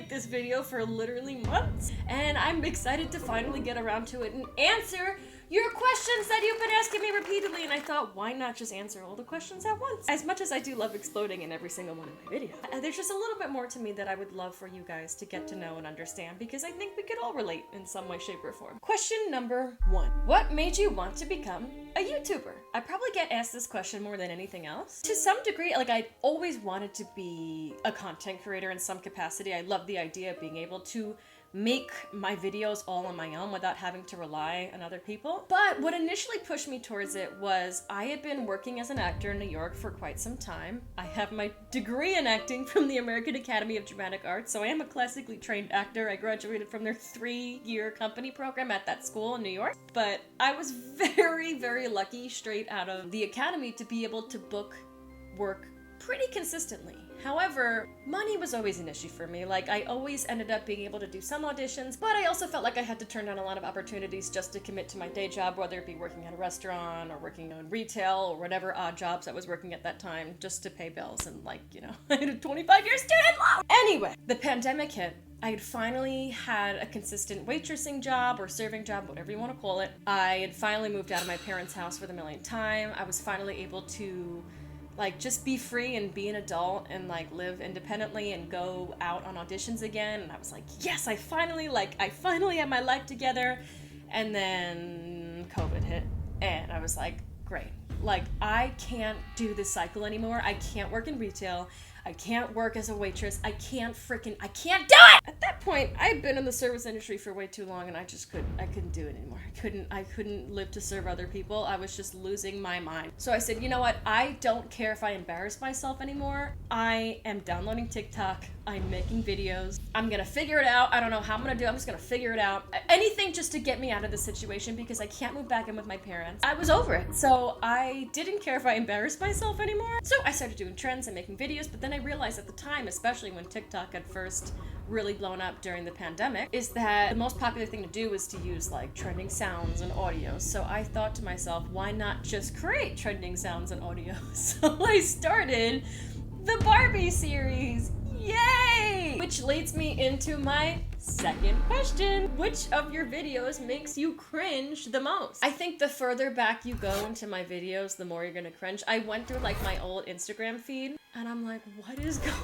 make this video for literally months, and I'm excited to finally get around to it and answer your questions that you've been asking me repeatedly, and I thought, why not just answer all the questions at once? As much as I do love exploding in every single one of my videos, there's just a little bit more to me that I would love for you guys to get to know and understand, because I think we could all relate in some way, shape, or form. Question number 1. What made you want to become a YouTuber? I probably get asked this question more than anything else. To some degree, like, I'd always wanted to be a content creator in some capacity. I love the idea of being able to make my videos all on my own without having to rely on other people. But what initially pushed me towards it was I had been working as an actor in New York for quite some time. I have my degree in acting from the American Academy of Dramatic Arts, so I am a classically trained actor. I graduated from their 3-year company program at that school in New York. But I was very, very lucky straight out of the academy to be able to book work pretty consistently. However, money was always an issue for me. Like, I always ended up being able to do some auditions, but I also felt like I had to turn down a lot of opportunities just to commit to my day job, whether it be working at a restaurant or working in retail or whatever odd jobs I was working at that time, just to pay bills. And, like, you know, I had a 25-year student loan! Anyway, the pandemic hit. I had finally had a consistent waitressing job or serving job, whatever you want to call it. I had finally moved out of my parents' house for the millionth time. I was finally able to, like, just be free and be an adult and, like, live independently and go out on auditions again. And I was like, yes, I finally have my life together. And then COVID hit, and I was like, great. Like, I can't do this cycle anymore. I can't work in retail. I can't work as a waitress. I can't do it! At that point, I had been in the service industry for way too long, and I couldn't do it anymore. I couldn't live to serve other people. I was just losing my mind. So I said, you know what? I don't care if I embarrass myself anymore. I am downloading TikTok. I'm making videos. I'm gonna figure it out. I don't know how I'm gonna do it. I'm just gonna figure it out. Anything just to get me out of this situation, because I can't move back in with my parents. I was over it. So I didn't care if I embarrassed myself anymore. So I started doing trends and making videos, but then I realized at the time, especially when TikTok had first really blown up during the pandemic, is that the most popular thing to do was to use, like, trending sounds and audio. So I thought to myself, why not just create trending sounds and audio? So I started the Barbie series. Yay! Which leads me into my second question. Which of your videos makes you cringe the most? I think the further back you go into my videos, the more you're gonna cringe. I went through, like, my old Instagram feed, and I'm like, what is going on?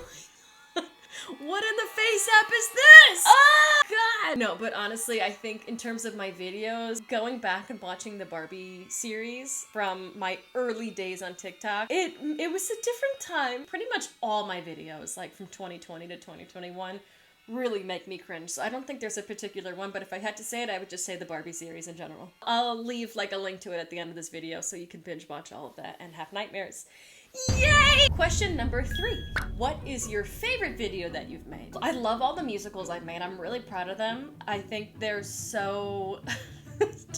What in the face app is this? Oh, God! No, but honestly, I think in terms of my videos, going back and watching the Barbie series from my early days on TikTok, it was a different time. Pretty much all my videos, like from 2020 to 2021, really make me cringe. So I don't think there's a particular one, but if I had to say it, I would just say the Barbie series in general. I'll leave, like, a link to it at the end of this video so you can binge watch all of that and have nightmares. Yay! Question number 3. What is your favorite video that you've made? I love all the musicals I've made. I'm really proud of them. I think they're so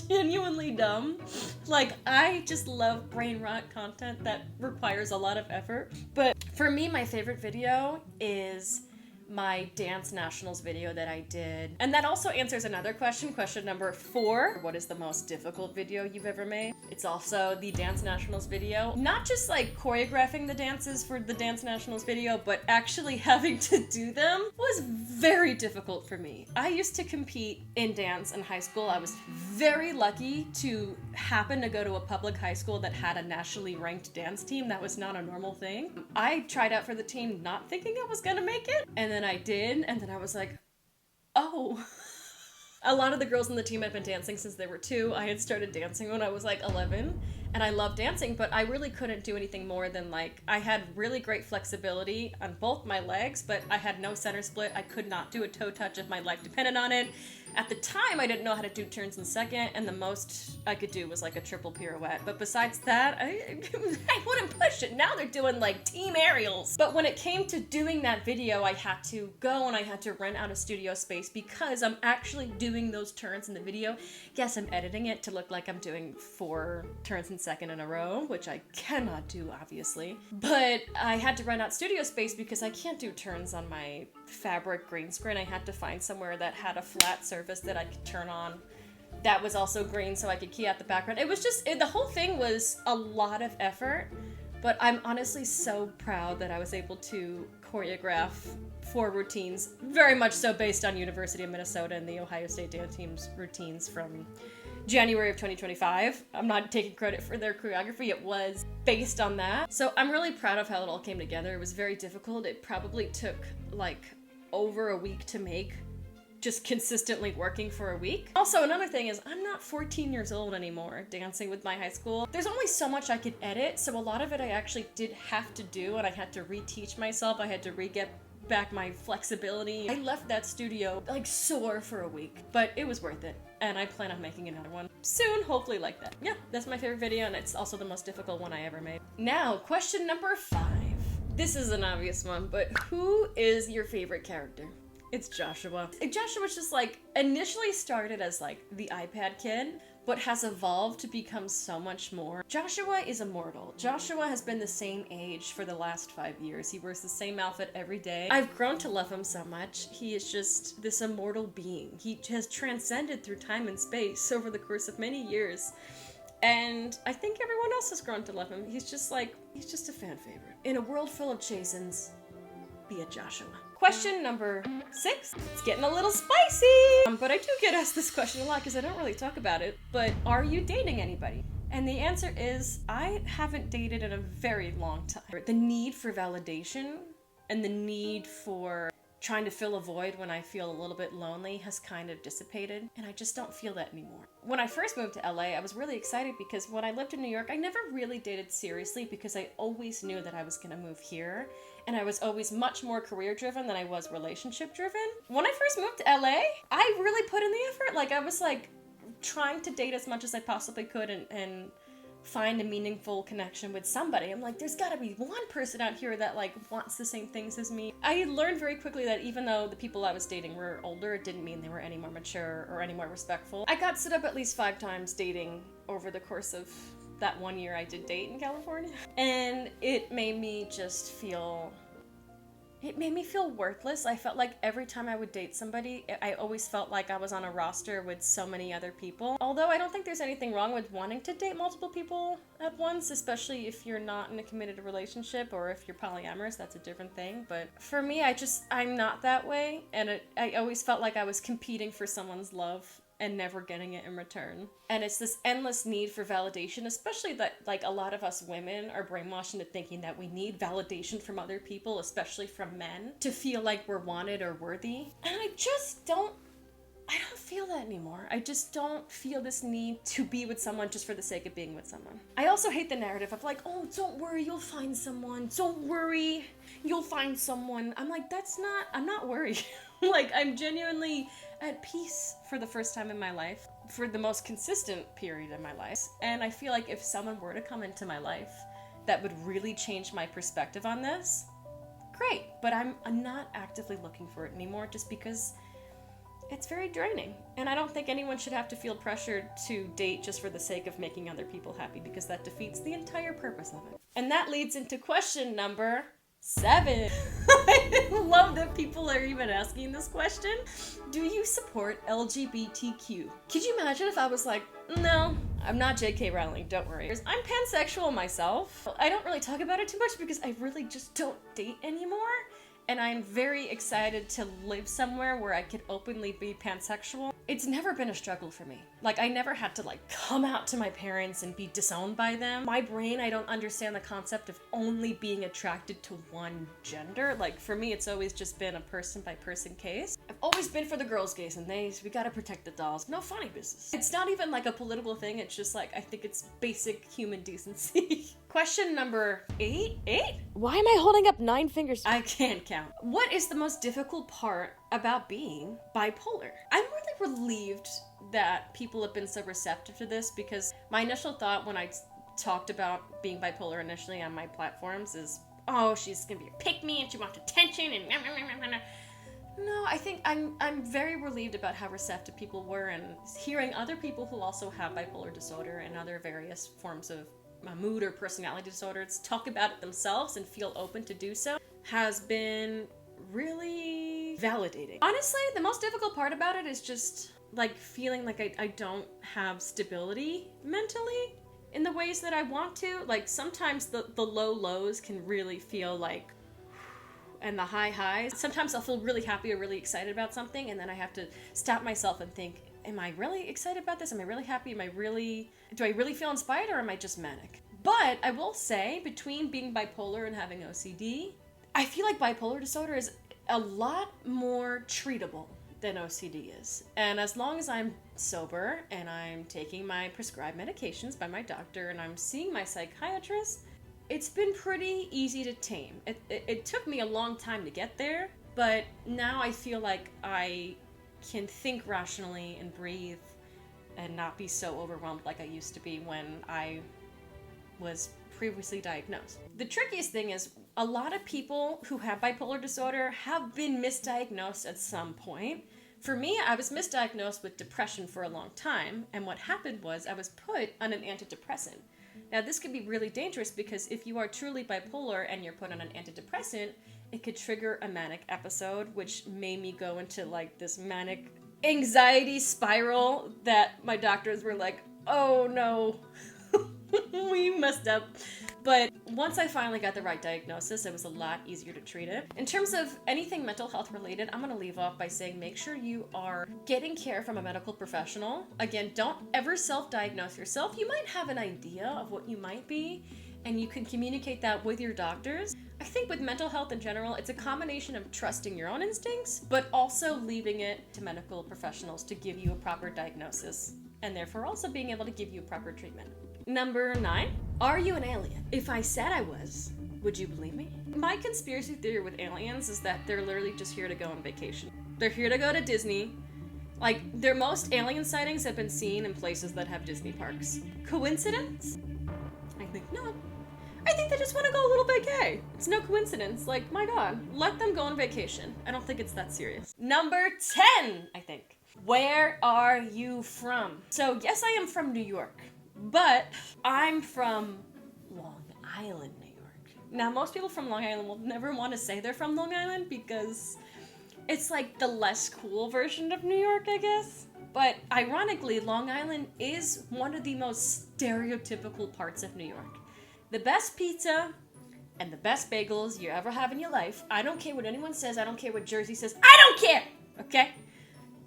genuinely dumb. Like, I just love brain rot content that requires a lot of effort. But for me, my favorite video is my Dance Nationals video that I did. And that also answers another question, question number 4. What is the most difficult video you've ever made? It's also the Dance Nationals video. Not just, like, choreographing the dances for the Dance Nationals video, but actually having to do them was very difficult for me. I used to compete in dance in high school. I was very lucky to happen to go to a public high school that had a nationally ranked dance team. That was not a normal thing. I tried out for the team not thinking I was gonna make it, and then I did, and then I was like, oh. A lot of the girls on the team had been dancing since they were 2. I had started dancing when I was, like, 11, and I loved dancing, but I really couldn't do anything more than, like, I had really great flexibility on both my legs, but I had no center split. I could not do a toe touch if my life depended on it. At the time, I didn't know how to do turns in second, and the most I could do was, like, a triple pirouette. But besides that, I wouldn't push it. Now they're doing, like, team aerials. But when it came to doing that video, I had to go and I had to rent out a studio space because I'm actually doing those turns in the video. Yes, I'm editing it to look like I'm doing 4 turns in second in a row, which I cannot do, obviously. But I had to rent out studio space because I can't do turns on my fabric green screen. I had to find somewhere that had a flat surface that I could turn on that was also green so I could key out the background. It was just, the whole thing was a lot of effort, But I'm honestly so proud that I was able to choreograph 4 routines, very much so based on University of Minnesota and the Ohio State dance team's routines from January of 2025. I'm not taking credit for their choreography, it was based on that. So I'm really proud of how it all came together. It was very difficult. It probably took like over a week to make, just consistently working for a week. Also, another thing is I'm not 14 years old anymore dancing with my high school. There's only so much I could edit, so a lot of it I actually did have to do, and I had to reteach myself. I had to get back my flexibility. I left that studio like sore for a week, but it was worth it, and I plan on making another one soon, hopefully like that. Yeah, that's my favorite video, and it's also the most difficult one I ever made. Now, question number 5. This is an obvious one, but who is your favorite character? It's Joshua. Joshua's just like initially started as like the iPad kid, but has evolved to become so much more. Joshua is immortal. Joshua has been the same age for the last 5 years. He wears the same outfit every day. I've grown to love him so much. He is just this immortal being. He has transcended through time and space over the course of many years. And I think everyone else has grown to love him. He's just a fan favorite. In a world full of Jasons, be a Joshua. Question number 6. It's getting a little spicy! But I do get asked this question a lot because I don't really talk about it. But are you dating anybody? And the answer is, I haven't dated in a very long time. The need for validation and the need for trying to fill a void when I feel a little bit lonely has kind of dissipated, and I just don't feel that anymore. When I first moved to LA, I was really excited because when I lived in New York, I never really dated seriously because I always knew that I was gonna move here, and I was always much more career-driven than I was relationship-driven. When I first moved to LA, I really put in the effort. Like, I was like trying to date as much as I possibly could and find a meaningful connection with somebody. I'm like, there's gotta be one person out here that like wants the same things as me. I learned very quickly that even though the people I was dating were older, it didn't mean they were any more mature or any more respectful. I got stood up at least 5 times dating over the course of that 1 year I did date in California. And it made me just feel worthless. I felt like every time I would date somebody, I always felt like I was on a roster with so many other people. Although I don't think there's anything wrong with wanting to date multiple people at once, especially if you're not in a committed relationship or if you're polyamorous, that's a different thing. But for me, I'm not that way, and I always felt like I was competing for someone's love and never getting it in return. And it's this endless need for validation, especially that like a lot of us women are brainwashed into thinking that we need validation from other people, especially from men, to feel like we're wanted or worthy. And I don't feel that anymore. I just don't feel this need to be with someone just for the sake of being with someone. I also hate the narrative of like, oh, don't worry, you'll find someone. Don't worry, you'll find someone. I'm like, I'm not worried. Like, I'm genuinely at peace for the first time in my life, for the most consistent period in my life. And I feel like if someone were to come into my life that would really change my perspective on this, great. But I'm not actively looking for it anymore just because it's very draining. And I don't think anyone should have to feel pressured to date just for the sake of making other people happy, because that defeats the entire purpose of it. And that leads into question number 7. I love that people are even asking this question. Do you support LGBTQ? Could you imagine if I was like, no, I'm not JK Rowling, don't worry. I'm pansexual myself. I don't really talk about it too much because I really just don't date anymore. And I'm very excited to live somewhere where I could openly be pansexual. It's never been a struggle for me. Like, I never had to like come out to my parents and be disowned by them. My brain, I don't understand the concept of only being attracted to one gender. Like, for me, it's always just been a person by person case. I've always been for the girls' gays and we gotta protect the dolls. No funny business. It's not even like a political thing. It's just like, I think it's basic human decency. Question number 8? Why am I holding up 9 fingers? I can't count. What is the most difficult part about being bipolar? I'm really relieved that people have been so receptive to this, because my initial thought when I talked about being bipolar initially on my platforms is, oh, she's gonna be a pick-me and she wants attention and no, I think I'm very relieved about how receptive people were, and hearing other people who also have bipolar disorder and other various forms of mood or personality disorders talk about it themselves and feel open to do so has been really validating. Honestly, the most difficult part about it is just like feeling like I don't have stability mentally, in the ways that I want to. Like sometimes the low lows can really feel like, and the high highs. Sometimes I'll feel really happy or really excited about something, and then I have to stop myself and think, am I really excited about this? Am I really happy? Do I really feel inspired, or am I just manic? But I will say, between being bipolar and having OCD, I feel like bipolar disorder is a lot more treatable than OCD is. And as long as I'm sober and I'm taking my prescribed medications by my doctor and I'm seeing my psychiatrist, it's been pretty easy to tame. It took me a long time to get there, but now I feel like I can think rationally and breathe and not be so overwhelmed like I used to be when I was previously diagnosed. The trickiest thing is a lot of people who have bipolar disorder have been misdiagnosed at some point. For me, I was misdiagnosed with depression for a long time, and what happened was I was put on an antidepressant. Now, this could be really dangerous because if you are truly bipolar and you're put on an antidepressant, it could trigger a manic episode, which made me go into like this manic anxiety spiral that my doctors were like, oh no, we messed up. But once I finally got the right diagnosis, it was a lot easier to treat it. In terms of anything mental health related, I'm gonna leave off by saying make sure you are getting care from a medical professional. Again, don't ever self-diagnose yourself. You might have an idea of what you might be, and you can communicate that with your doctors. I think with mental health in general, it's a combination of trusting your own instincts, but also leaving it to medical professionals to give you a proper diagnosis, and therefore also being able to give you proper treatment. Number 9, are you an alien? If I said I was, would you believe me? My conspiracy theory with aliens is that they're literally just here to go on vacation. They're here to go to Disney. Like, their most alien sightings have been seen in places that have Disney parks. Coincidence? I think not. I think they just want to go a little bit gay. It's no coincidence. Like, my God, let them go on vacation. I don't think it's that serious. Number 10, I think. Where are you from? So, yes, I am from New York. But I'm from Long Island, New York. Now, most people from Long Island will never want to say they're from Long Island because it's like the less cool version of New York, I guess. But ironically, Long Island is one of the most stereotypical parts of New York. The best pizza and the best bagels you ever have in your life. I don't care what anyone says. I don't care what Jersey says. I don't care! Okay?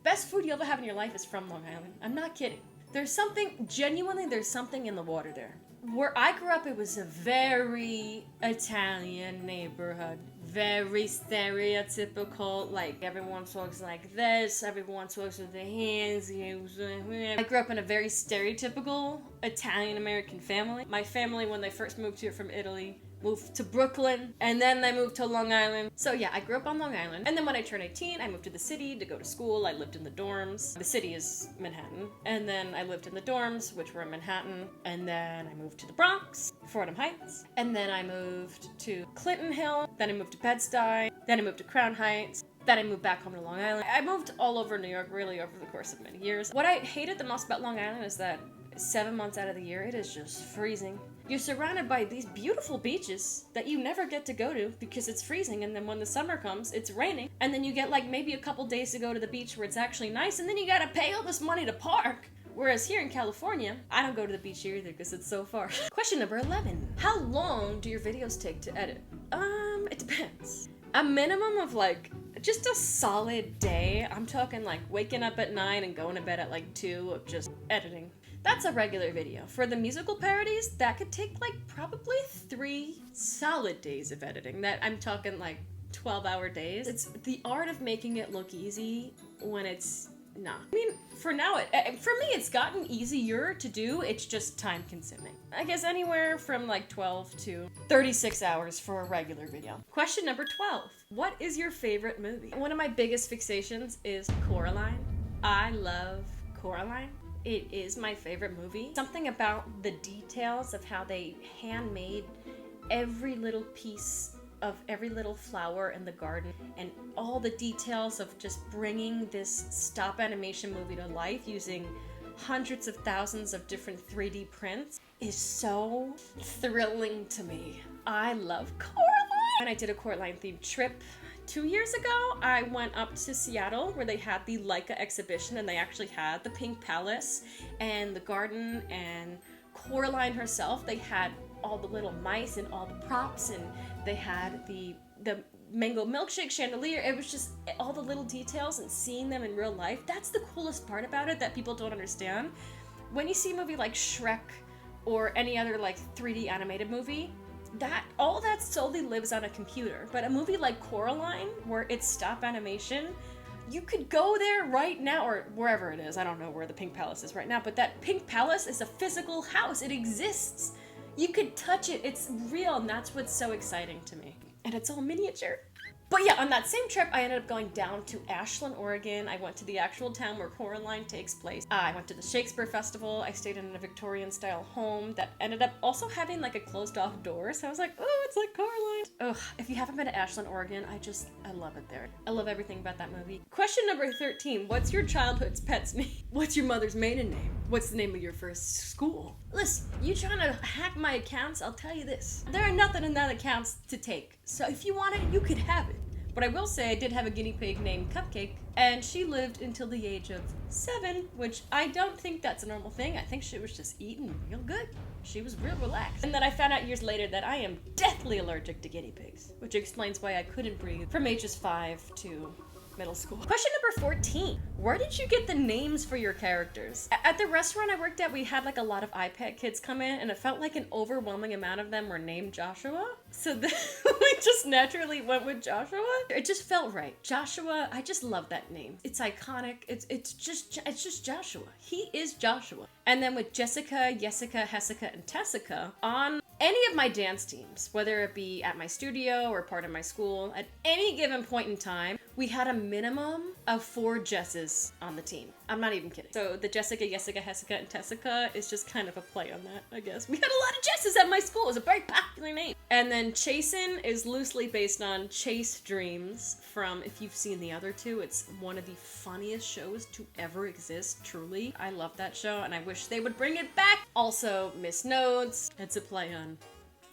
Best food you ever have in your life is from Long Island. I'm not kidding. There's something in the water there. Where I grew up, it was a very Italian neighborhood. Very stereotypical, like everyone talks like this, everyone talks with their hands. I grew up in a very stereotypical Italian-American family. My family, when they first moved here from Italy, moved to Brooklyn, and then they moved to Long Island. So yeah, I grew up on Long Island. And then when I turned 18, I moved to the city to go to school. I lived in the dorms. The city is Manhattan. And then I lived in the dorms, which were in Manhattan. And then I moved to the Bronx, Fordham Heights. And then I moved to Clinton Hill. Then I moved to Bed-Stuy. Then I moved to Crown Heights. Then I moved back home to Long Island. I moved all over New York, really, over the course of many years. What I hated the most about Long Island is that 7 months out of the year, it is just freezing. You're surrounded by these beautiful beaches that you never get to go to because it's freezing, and then when the summer comes, it's raining, and then you get like maybe a couple days to go to the beach where it's actually nice, and then you gotta pay all this money to park. Whereas here in California, I don't go to the beach here either because it's so far. Question number 11. How long do your videos take to edit? It depends. A minimum of like just a solid day. I'm talking like waking up at 9 and going to bed at like 2 of just editing. That's a regular video. For the musical parodies, that could take like probably 3 solid days of editing. That I'm talking like 12-hour days. It's the art of making it look easy when it's not. I mean, for now, for me, it's gotten easier to do. It's just time consuming. I guess anywhere from like 12 to 36 hours for a regular video. Question number 12. What is your favorite movie? One of my biggest fixations is Coraline. I love Coraline. It is my favorite movie. Something about the details of how they handmade every little piece of every little flower in the garden, and all the details of just bringing this stop animation movie to life using hundreds of thousands of different 3D prints is so thrilling to me. I love Coraline! When I did a Coraline themed trip 2 years ago, I went up to Seattle where they had the Leica exhibition, and they actually had the Pink Palace and the garden and Coraline herself, they had all the little mice and all the props, and they had the mango milkshake chandelier. It was just all the little details, and seeing them in real life, that's the coolest part about it that people don't understand. When you see a movie like Shrek or any other like 3D animated movie, that all that solely lives on a computer. But a movie like Coraline, where it's stop animation, you could go there right now, or wherever it is. I don't know where the Pink Palace is right now, but that Pink Palace is a physical house. It exists. You could touch it. It's real, and that's what's so exciting to me. And it's all miniature. But yeah, on that same trip, I ended up going down to Ashland, Oregon. I went to the actual town where Coraline takes place. I went to the Shakespeare Festival. I stayed in a Victorian-style home that ended up also having like a closed-off door. So I was like, oh, it's like Coraline. Ugh, if you haven't been to Ashland, Oregon, I love it there. I love everything about that movie. Question number 13. What's your childhood's pet's name? What's your mother's maiden name? What's the name of your first school? Listen, you trying to hack my accounts? I'll tell you this. There are nothing in that accounts to take. So if you want it, you could have it. But I will say I did have a guinea pig named Cupcake, and she lived until the age of 7, which I don't think that's a normal thing. I think she was just eating real good. She was real relaxed. And then I found out years later that I am deathly allergic to guinea pigs, which explains why I couldn't breathe from ages 5 to middle school. Question number 14. Where did you get the names for your characters? At the restaurant I worked at, we had like a lot of iPad kids come in, and it felt like an overwhelming amount of them were named Joshua. So then we just naturally went with Joshua. It just felt right. Joshua, I just love that name. It's iconic. It's just Joshua. He is Joshua. And then with Jessica, Jessica, Hessica, and Tessica on any of my dance teams, whether it be at my studio or part of my school, at any given point in time, we had a minimum of 4 Jesses on the team. I'm not even kidding. So the Jessica, Jessica, Hessica, and Tessica is just kind of a play on that, I guess. We had a lot of Jesses at my school. It was a very popular name. And then Chasen is loosely based on Chase Dreams from, if you've seen the other two, it's one of the funniest shows to ever exist, truly. I love that show, and I wish they would bring it back. Also, Miss Nodes. It's a play on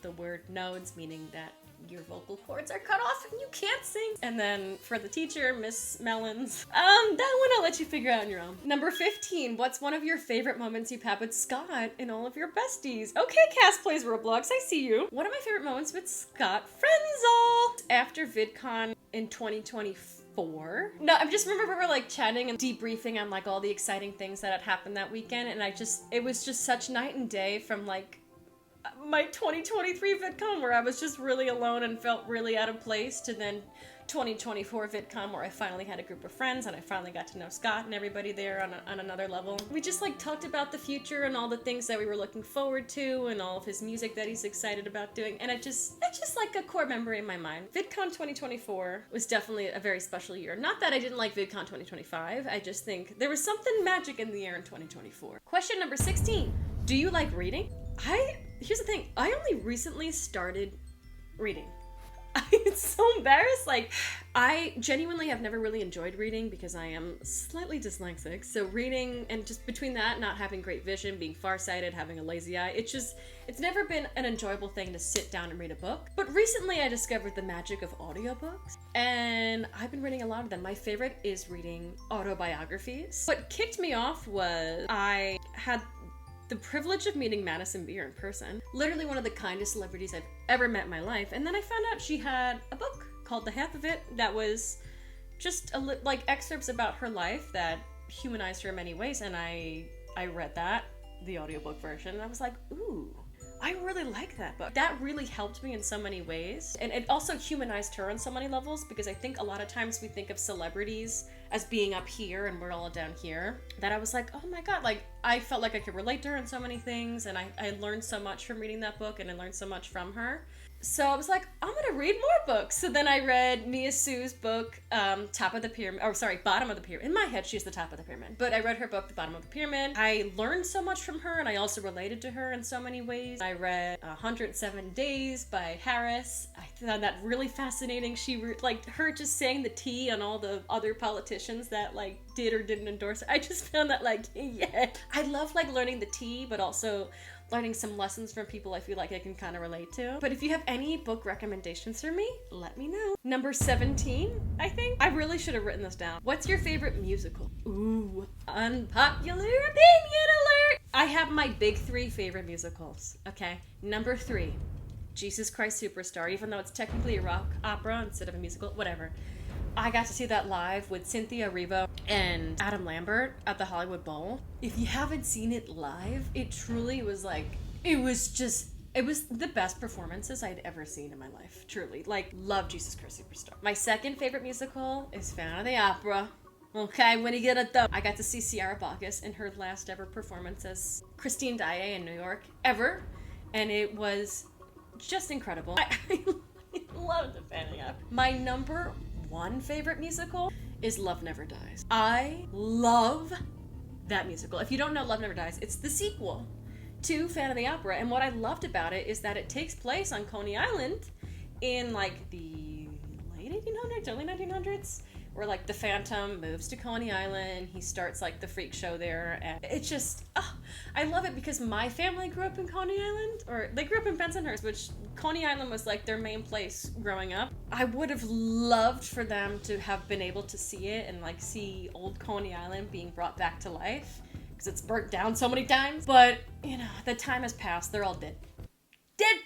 the word nodes, meaning that your vocal cords are cut off and you can't sing. And then for the teacher, Miss Melons. That one I'll let you figure out on your own. Number 15, what's one of your favorite moments you've had with Scott and all of your besties? Okay, Cass plays Roblox, I see you. One of my favorite moments with Scott, Frenzel. After VidCon in 2024. No, I just remember we were like chatting and debriefing on like all the exciting things that had happened that weekend, and it was just such night and day from like my 2023 VidCon where I was just really alone and felt really out of place, to then 2024 VidCon where I finally had a group of friends and I finally got to know Scott and everybody there on another level. We just like talked about the future and all the things that we were looking forward to and all of his music that he's excited about doing, and it's just like a core memory in my mind. VidCon 2024 was definitely a very special year. Not that I didn't like VidCon 2025, I just think there was something magic in the air in 2024. Question number 16. Do you like reading? Here's the thing, I only recently started reading. I'm so embarrassed. Like, I genuinely have never really enjoyed reading because I am slightly dyslexic. So reading, and just between that, not having great vision, being farsighted, having a lazy eye, it's never been an enjoyable thing to sit down and read a book. But recently I discovered the magic of audiobooks, and I've been reading a lot of them. My favorite is reading autobiographies. What kicked me off was I had the privilege of meeting Madison Beer in person. Literally one of the kindest celebrities I've ever met in my life. And then I found out she had a book called The Half of It that was just like excerpts about her life that humanized her in many ways. And I read that, the audiobook version, and I was like, ooh, I really like that book. That really helped me in so many ways. And it also humanized her on so many levels, because I think a lot of times we think of celebrities as being up here and we're all down here, that I was like, oh my god, like I felt like I could relate to her in so many things, and I learned so much from reading that book, and I learned so much from her. So I was like, I'm gonna read more books. So then I read Mia Sue's book, Bottom of the Pyramid. In my head, she's the top of the pyramid. But I read her book, The Bottom of the Pyramid. I learned so much from her, and I also related to her in so many ways. I read 107 Days by Harris. I found that really fascinating. Like her just saying the T on all the other politicians that like did or didn't endorse her. I just found that like, yeah. I love like learning the T, but also learning some lessons from people I feel like I can kind of relate to. But if you have any book recommendations for me, let me know. Number 17, I think. I really should have written this down. What's your favorite musical? Ooh, unpopular opinion alert! I have my big 3 favorite musicals, okay? Number 3, Jesus Christ Superstar, even though it's technically a rock opera instead of a musical, whatever. I got to see that live with Cynthia Erivo and Adam Lambert at the Hollywood Bowl. If you haven't seen it live, it truly was like, it was the best performances I'd ever seen in my life, truly. Like, love Jesus Christ Superstar. My second favorite musical is Phantom of the Opera. Okay, when you get it though. I got to see Ciara Bacchus in her last ever performance as Christine Daae in New York, ever. And it was just incredible. I love the Phantom of the Opera. My number 1 favorite musical is Love Never Dies. I love that musical. If you don't know Love Never Dies, it's the sequel to Phantom of the Opera. And what I loved about it is that it takes place on Coney Island in like the late 1800s, early 1900s. Where like the Phantom moves to Coney Island, he starts like the freak show there, and it's just, I love it because my family grew up in Coney Island, or they grew up in Bensonhurst, which Coney Island was like their main place growing up. I would have loved for them to have been able to see it and like see old Coney Island being brought back to life, because it's burnt down so many times, but you know, the time has passed, they're all dead.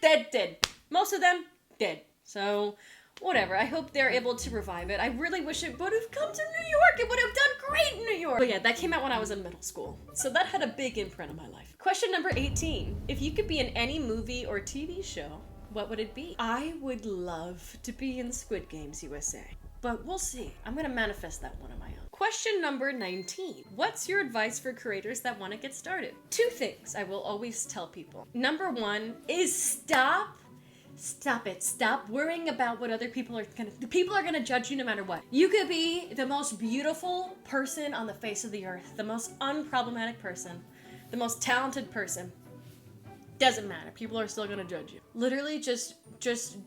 Dead. Most of them, dead. So, whatever, I hope they're able to revive it. I really wish it would have come to New York. It would have done great in New York. But yeah, that came out when I was in middle school. So that had a big imprint on my life. Question number 18. If you could be in any movie or TV show, what would it be? I would love to be in Squid Games USA. But we'll see. I'm gonna manifest that one on my own. Question number 19. What's your advice for creators that want to get started? 2 things I will always tell people. Number 1 is stop it. Stop worrying about what other people are gonna... People are gonna judge you no matter what. You could be the most beautiful person on the face of the earth, the most unproblematic person, the most talented person. Doesn't matter. People are still gonna judge you. Literally just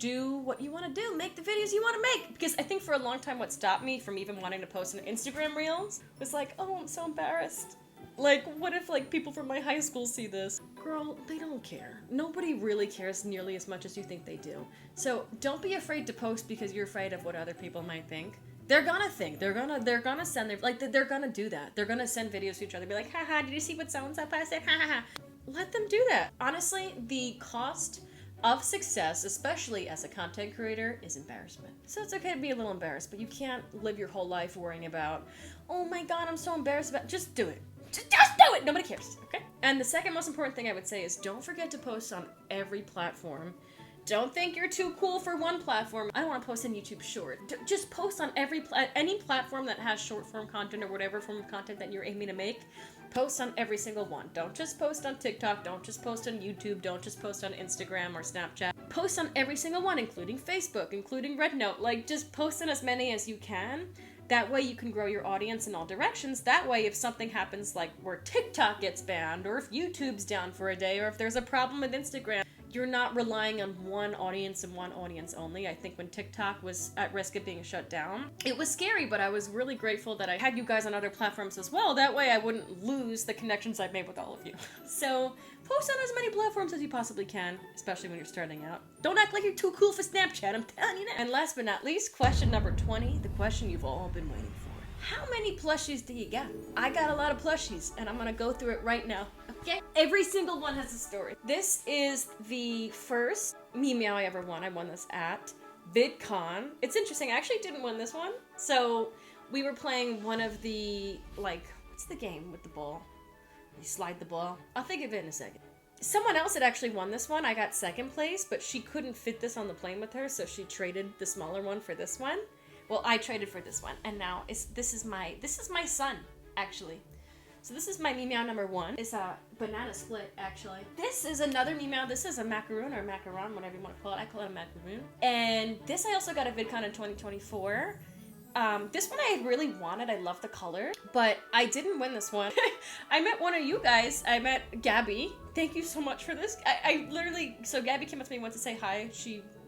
do what you want to do. Make the videos you want to make. Because I think for a long time what stopped me from even wanting to post on Instagram Reels was like, oh, I'm so embarrassed. Like, what if, like, people from my high school see this? Girl, they don't care. Nobody really cares nearly as much as you think they do. So, don't be afraid to post because you're afraid of what other people might think. They're gonna think. They're gonna send their... Like, they're gonna do that. They're gonna send videos to each other. Be like, haha, did you see what so-and-so posted? Ha ha ha. Let them do that. Honestly, the cost of success, especially as a content creator, is embarrassment. So it's okay to be a little embarrassed, but you can't live your whole life worrying about, oh my god, I'm so embarrassed about... Just do it. Just do it! Nobody cares, okay? And the second most important thing I would say is don't forget to post on every platform. Don't think you're too cool for one platform. I don't want to post on YouTube Short. Just post on any platform that has short form content or whatever form of content that you're aiming to make. Post on every single one. Don't just post on TikTok. Don't just post on YouTube. Don't just post on Instagram or Snapchat. Post on every single one, including Facebook, including RedNote. Like, just post on as many as you can. That way you can grow your audience in all directions. That way if something happens like where TikTok gets banned, or if YouTube's down for a day, or if there's a problem with Instagram, you're not relying on one audience and one audience only. I think when TikTok was at risk of being shut down, it was scary, but I was really grateful that I had you guys on other platforms as well. That way I wouldn't lose the connections I've made with all of you. So post on as many platforms as you possibly can, especially when you're starting out. Don't act like you're too cool for Snapchat, I'm telling you that. And last but not least, question number 20, the question you've all been waiting for. How many plushies do you got? I got a lot of plushies, and I'm gonna go through it right now, okay? Every single one has a story. This is the first Meow I ever won. I won this at VidCon. It's interesting, I actually didn't win this one. So, we were playing one of the, like, what's the game with the ball? You slide the ball. I'll think of it in a second. Someone else had actually won this one. I got second place, but she couldn't fit this on the plane with her, so she traded the smaller one for this one. Well, I traded for this one, and now this is my son, actually. So this is my Meow number 1. It's a banana split, actually. This is another Meow. This is a macaroon or macaron, whatever you want to call it. I call it a macaroon. And this I also got at VidCon in 2024. This one I really wanted. I love the color, but I didn't win this one. I met one of you guys. I met Gabby. Thank you so much for this. I literally, so Gabby came up to me and went to say hi.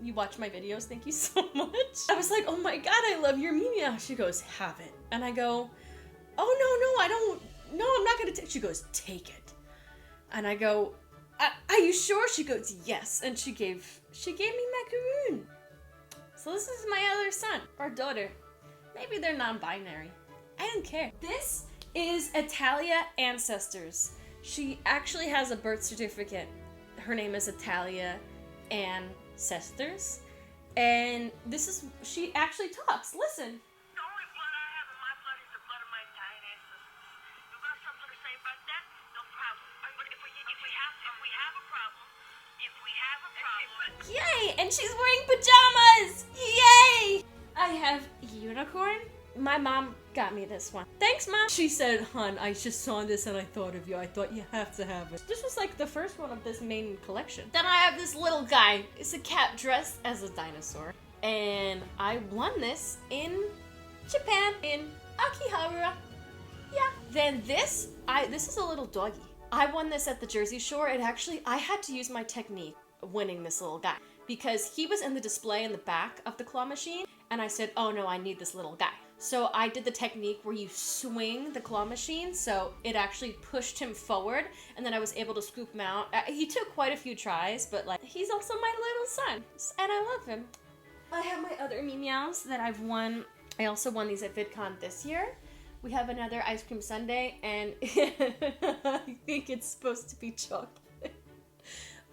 You watch my videos. Thank you so much. I was like, oh my god, I love your Meow. She goes, have it. And I go, oh no, I'm not gonna take. She goes, take it. And I go, are you sure? She goes, yes. And she gave me macaroon. So this is my other son or daughter. Maybe they're non-binary. I don't care. This is Italia Ancestors. She actually has a birth certificate. Her name is Italia Ann Sesters. And this is, she actually talks. Listen. The only blood I have in my blood is the blood of my dying ancestors. You got something to say about that? No problem. But if we have a problem, Yay! And she's wearing pajamas! Yay! I have unicorn. My mom got me this one. Thanks, Mom. She said, "Hun, I just saw this and I thought of you. I thought you have to have it." This was like the first one of this main collection. Then I have this little guy. It's a cat dressed as a dinosaur. And I won this in Japan, in Akihabara. Yeah. Then this is a little doggy. I won this at the Jersey Shore. I had to use my technique winning this little guy because he was in the display in the back of the claw machine. And I said, oh no, I need this little guy. So I did the technique where you swing the claw machine, so it actually pushed him forward, and then I was able to scoop him out. He took quite a few tries, but like, he's also my little son, and I love him. I have my other meows that I've won. I also won these at VidCon this year. We have another ice cream sundae, and I think it's supposed to be chocolate.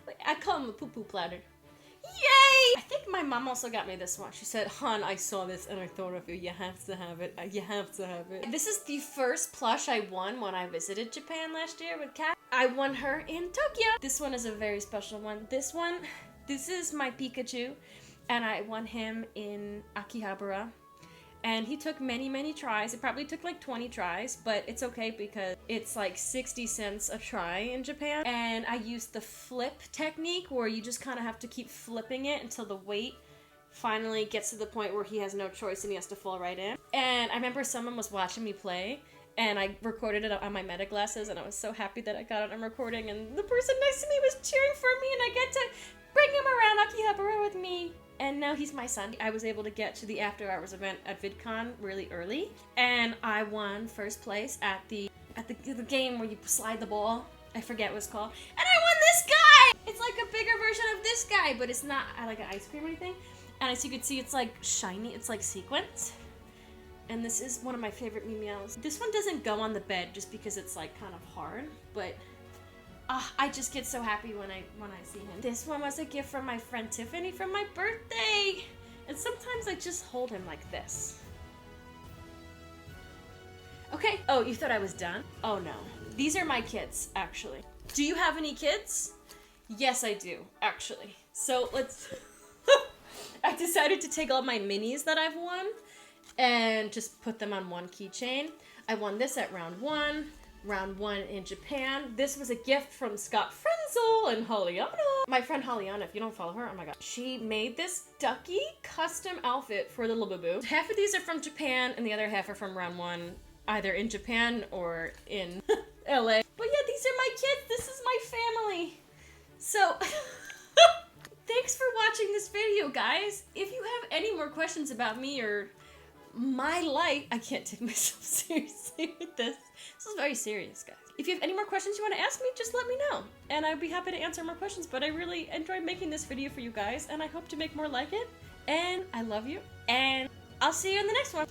But I call him a poo-poo platter. Yay! I think my mom also got me this one. She said, "Hun, I saw this and I thought of you. You have to have it. You have to have it." This is the first plush I won when I visited Japan last year with Kat. I won her in Tokyo. This one is a very special one. This is my Pikachu, and I won him in Akihabara. And he took many, many tries. It probably took like 20 tries, but it's okay because it's like 60 cents a try in Japan. And I used the flip technique where you just kind of have to keep flipping it until the weight finally gets to the point where he has no choice and he has to fall right in. And I remember someone was watching me play and I recorded it on my meta glasses and I was so happy that I got it on recording and the person next to me was cheering for me and I get to bring him around Akihabara with me. And now he's my son. I was able to get to the after hours event at VidCon really early, and I won first place at the game where you slide the ball. I forget what it's called. And I won this guy! It's like a bigger version of this guy, but it's not like an ice cream or anything. And as you can see, it's like shiny, it's like sequins. And this is one of my favorite meows. This one doesn't go on the bed just because it's like kind of hard, but I just get so happy when I see him. This one was a gift from my friend Tiffany for my birthday. And sometimes I just hold him like this. Okay. Oh, you thought I was done? Oh no. These are my kids, actually. Do you have any kids? Yes, I do, actually. So let's... I decided to take all my minis that I've won and just put them on one keychain. I won this at round one in Japan. This was a gift from Scott Frenzel and Hollyana. My friend Hollyana, if you don't follow her, oh my god. She made this ducky custom outfit for the little boo-boo. Half of these are from Japan and the other half are from round one, either in Japan or in LA. But yeah, these are my kids. This is my family. So, thanks for watching this video, guys. If you have any more questions about me or my life, I can't take myself seriously with this. This is very serious, guys. If you have any more questions you want to ask me, just let me know. And I'd be happy to answer more questions, but I really enjoyed making this video for you guys, and I hope to make more like it. And I love you, and I'll see you in the next one.